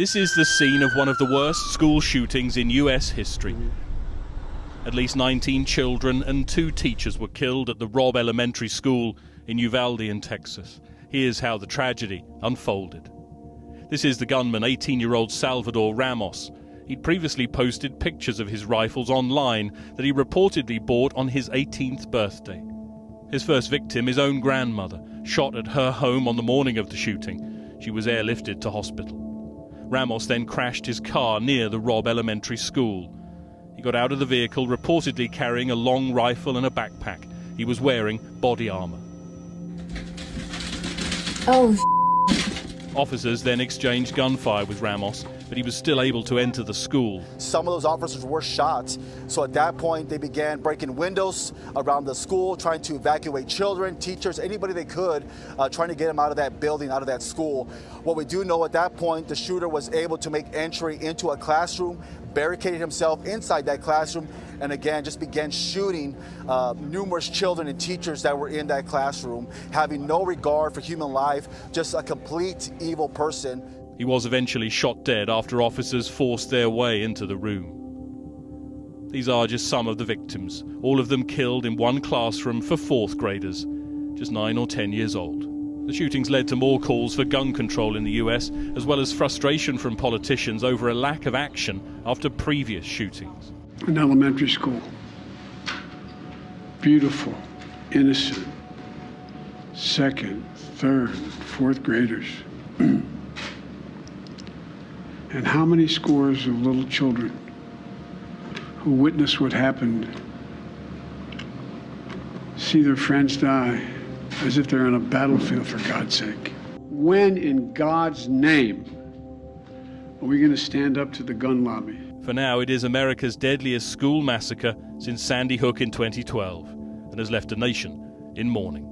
This is the scene of one of the worst school shootings in US history. At least 19 children and 2 teachers were killed at the Robb Elementary School in Uvalde in Texas. Here's how the tragedy unfolded. This is the gunman, 18-year-old Salvador Ramos. He'd previously posted pictures of his rifles online that he reportedly bought on his 18th birthday. His first victim, his own grandmother, shot at her home on the morning of the shooting. She was airlifted to hospital. Ramos then crashed his car near the Robb Elementary School. He got out of the vehicle reportedly carrying a long rifle and a backpack. He was wearing body armor. Oh, Officers then exchanged gunfire with Ramos, but he was still able to enter the school. Some of those officers were shot, so at that point they began breaking windows around the school, trying to evacuate children, teachers, anybody they could, trying to get them out of that building, out of that school. What we do know at that point, the shooter was able to make entry into a classroom, barricaded himself inside that classroom, and again just began shooting numerous children and teachers that were in that classroom, having no regard for human life, just a complete evil person. He was eventually shot dead after officers forced their way into the room. These are just some of the victims, all of them killed in one classroom for 4th graders, just 9 or 10 years old. The shootings led to more calls for gun control in the US, as well as frustration from politicians over a lack of action after previous shootings. An elementary school. Beautiful, innocent, 2nd, 3rd, 4th graders. And how many scores of little children who witness what happened see their friends die as if they're on a battlefield, for God's sake. When in God's name are we going to stand up to the gun lobby? For now, it is America's deadliest school massacre since Sandy Hook in 2012 and has left a nation in mourning.